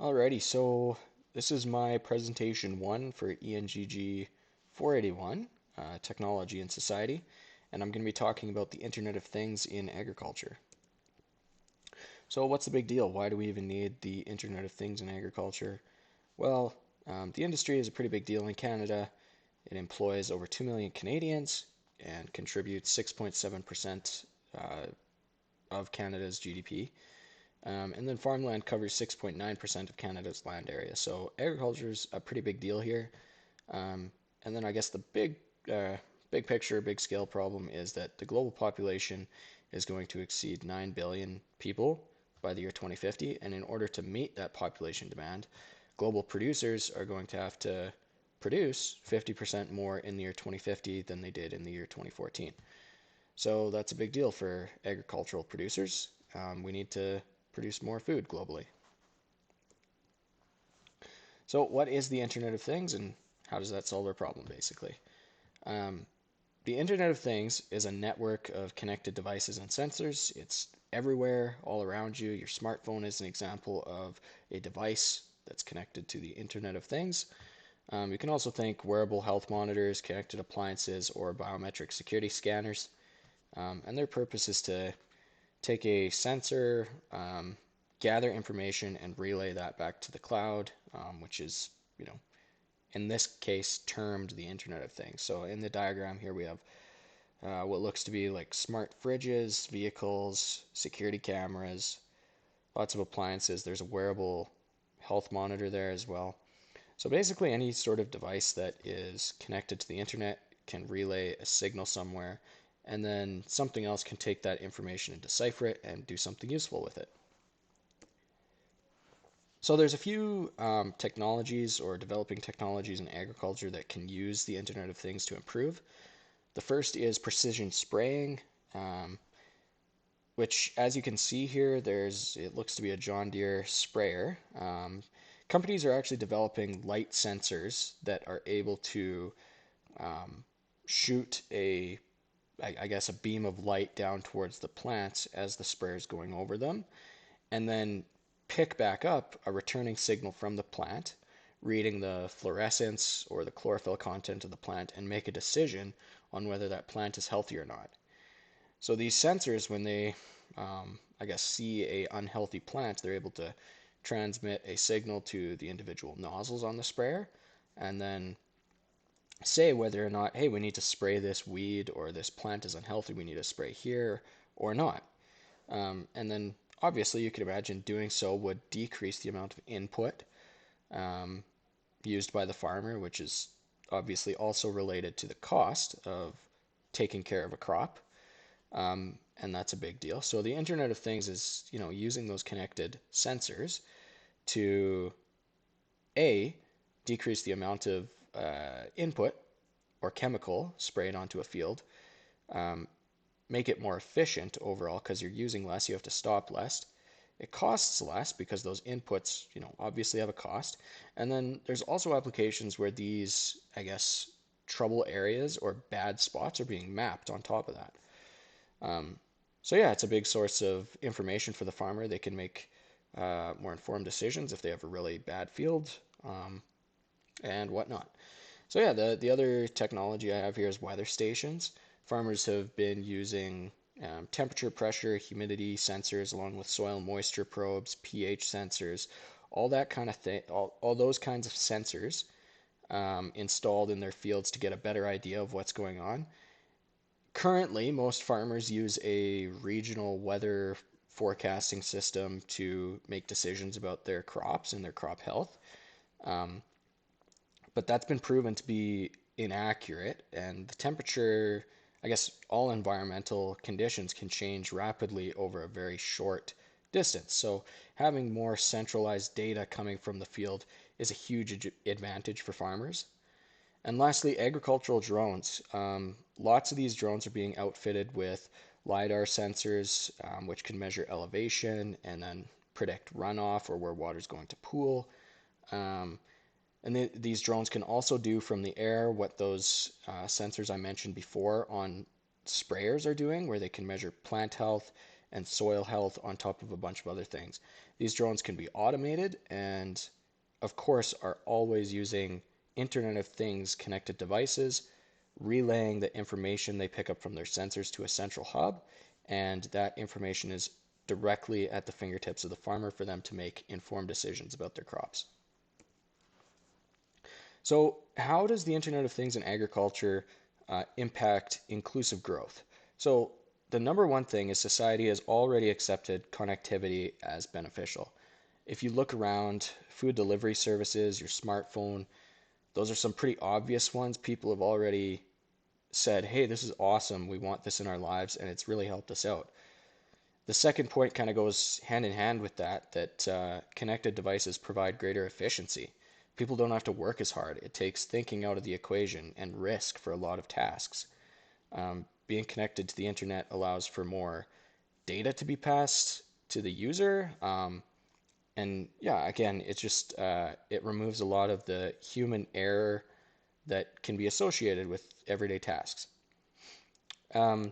Alrighty, so this is my presentation one for ENGG 481, Technology and Society, and I'm going to be talking about the Internet of Things in agriculture. So what's the big deal? Why do we even need the Internet of Things in agriculture? Well, the industry is a pretty big deal in Canada. It employs over 2 million Canadians and contributes 6.7% of Canada's GDP. And then farmland covers 6.9% of Canada's land area. So agriculture is a pretty big deal here. And then I guess the big picture, big scale problem is that the global population is going to exceed 9 billion people by the year 2050. And in order to meet that population demand, global producers are going to have to produce 50% more in the year 2050 than they did in the year 2014. So that's a big deal for agricultural producers. We need to produce more food globally. So what is the Internet of Things and how does that solve our problem basically? Um, the Internet of Things is a network of connected devices and sensors. It's everywhere, all around you. Your smartphone is an example of a device that's connected to the Internet of Things. You can also think wearable health monitors, connected appliances, or biometric security scanners. And their purpose is to take a sensor, gather information, and relay that back to the cloud, which is, in this case, termed the Internet of Things. So in the diagram here, we have what looks to be like smart fridges, vehicles, security cameras, lots of appliances. There's a wearable health monitor there as well. So basically, any sort of device that is connected to the internet can relay a signal somewhere, and then something else can take that information and decipher it and do something useful with it. So there's a few technologies or developing technologies in agriculture that can use the Internet of Things to improve. The first is precision spraying, which, as you can see here, it looks to be a John Deere sprayer. Companies are actually developing light sensors that are able to shoot I guess, a beam of light down towards the plants as the sprayer is going over them, and then pick back up a returning signal from the plant, reading the fluorescence or the chlorophyll content of the plant, and make a decision on whether that plant is healthy or not. So these sensors, when they, I guess, see a unhealthy plant, they're able to transmit a signal to the individual nozzles on the sprayer, and then say whether or not, hey, we need to spray this weed or this plant is unhealthy, we need to spray here or not. And then obviously you could imagine doing so would decrease the amount of input used by the farmer, which is obviously also related to the cost of taking care of a crop. And that's a big deal. So the Internet of Things is, using those connected sensors to decrease the amount of input or chemical sprayed onto a field, make it more efficient overall because you're using less, you have to stop less. It costs less because those inputs, obviously have a cost. And then there's also applications where these, I guess, trouble areas or bad spots are being mapped on top of that. So yeah, it's a big source of information for the farmer. They can make more informed decisions if they have a really bad field and whatnot. So yeah, the other technology I have here is weather stations. Farmers have been using temperature, pressure, humidity sensors, along with soil moisture probes, pH sensors, all that kind of thing, all those kinds of sensors installed in their fields to get a better idea of what's going on. Currently, most farmers use a regional weather forecasting system to make decisions about their crops and their crop health. But that's been proven to be inaccurate, and the temperature, I guess, all environmental conditions can change rapidly over a very short distance. So having more centralized data coming from the field is a huge advantage for farmers. And lastly, agricultural drones. Lots of these drones are being outfitted with LiDAR sensors, which can measure elevation and then predict runoff or where water is going to pool. And these drones can also do from the air what those sensors I mentioned before on sprayers are doing, where they can measure plant health and soil health on top of a bunch of other things. These drones can be automated and, of course, are always using Internet of Things connected devices, relaying the information they pick up from their sensors to a central hub, and that information is directly at the fingertips of the farmer for them to make informed decisions about their crops. So, how does the Internet of Things in agriculture impact inclusive growth? So, the number one thing is society has already accepted connectivity as beneficial. If you look around, food delivery services, your smartphone, those are some pretty obvious ones. People have already said, hey, this is awesome. We want this in our lives, and it's really helped us out. The second point kind of goes hand in hand with that, that connected devices provide greater efficiency. People don't have to work as hard. It takes thinking out of the equation and risk for a lot of tasks. Being connected to the internet allows for more data to be passed to the user. And yeah, again, it removes a lot of the human error that can be associated with everyday tasks. Um,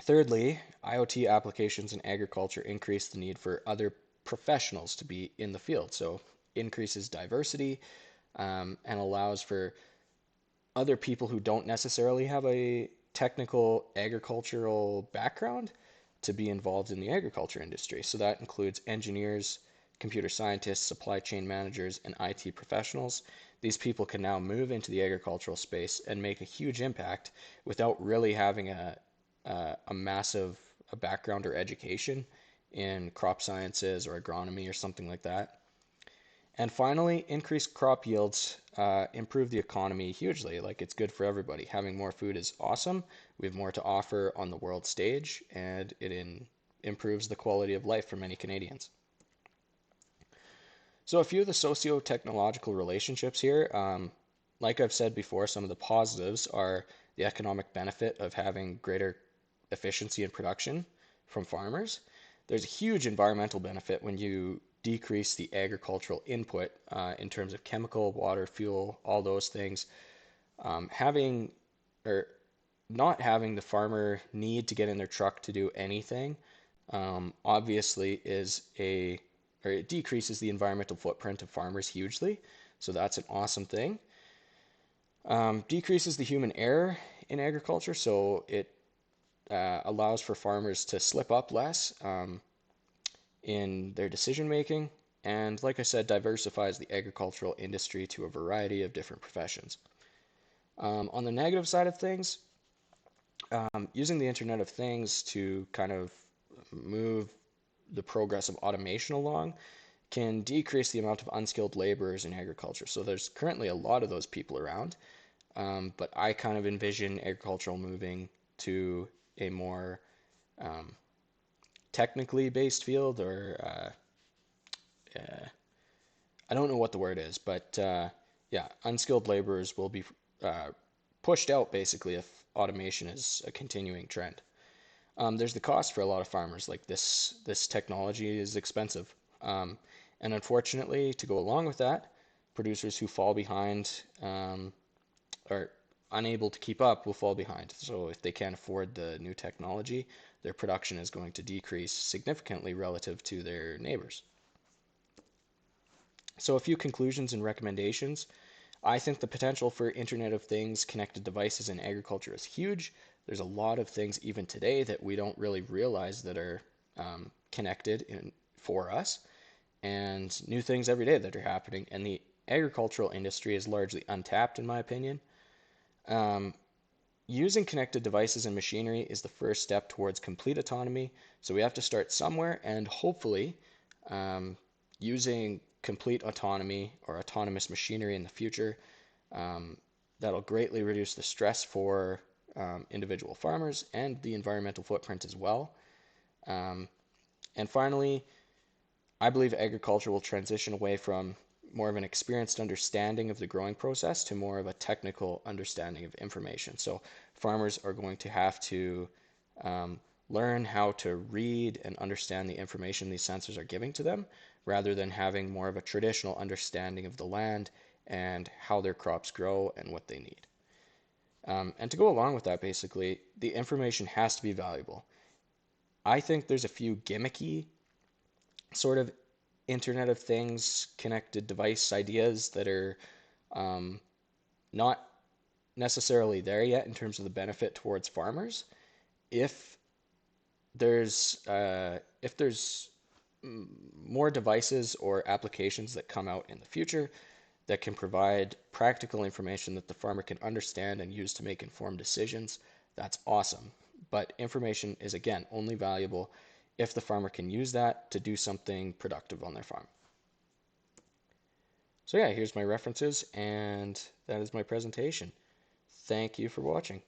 Thirdly, IoT applications in agriculture increase the need for other professionals to be in the field. So increases diversity and allows for other people who don't necessarily have a technical agricultural background to be involved in the agriculture industry. So that includes engineers, computer scientists, supply chain managers, and IT professionals. These people can now move into the agricultural space and make a huge impact without really having a massive background or education in crop sciences or agronomy or something like that. And finally, increased crop yields improve the economy hugely. Like it's good for everybody. Having more food is awesome. We have more to offer on the world stage, and improves the quality of life for many Canadians. So a few of the socio-technological relationships here, like I've said before, some of the positives are the economic benefit of having greater efficiency in production from farmers. There's a huge environmental benefit when you decrease the agricultural input in terms of chemical, water, fuel, all those things. Having or not having the farmer need to get in their truck to do anything obviously it decreases the environmental footprint of farmers hugely. So that's an awesome thing. Decreases the human error in agriculture, so it allows for farmers to slip up less in their decision making. And like I said, diversifies the agricultural industry to a variety of different professions. On the negative side of things, using the Internet of Things to kind of move the progress of automation along can decrease the amount of unskilled laborers in agriculture. So there's currently a lot of those people around, but I kind of envision agricultural moving to a more technically based field, or I don't know what the word is, but yeah, unskilled laborers will be pushed out basically if automation is a continuing trend. There's the cost for a lot of farmers. Like this technology is expensive, and unfortunately, to go along with that, producers who fall behind or unable to keep up will fall behind. So if they can't afford the new technology, their production is going to decrease significantly relative to their neighbors. So a few conclusions and recommendations. I think the potential for Internet of Things connected devices in agriculture is huge. There's a lot of things even today that we don't really realize that are connected for us, and new things every day that are happening. And the agricultural industry is largely untapped, in my opinion. Using connected devices and machinery is the first step towards complete autonomy. So we have to start somewhere, and hopefully, using complete autonomy or autonomous machinery in the future, that'll greatly reduce the stress for individual farmers and the environmental footprint as well. And finally, I believe agriculture will transition away from more of an experienced understanding of the growing process to more of a technical understanding of information. So farmers are going to have to learn how to read and understand the information these sensors are giving to them, rather than having more of a traditional understanding of the land and how their crops grow and what they need. And to go along with that, basically, the information has to be valuable. I think there's a few gimmicky sort of Internet of Things, connected device ideas that are not necessarily there yet in terms of the benefit towards farmers. If there's more devices or applications that come out in the future that can provide practical information that the farmer can understand and use to make informed decisions, that's awesome. But information is, again, only valuable if the farmer can use that to do something productive on their farm. So yeah, here's my references, and that is my presentation. Thank you for watching.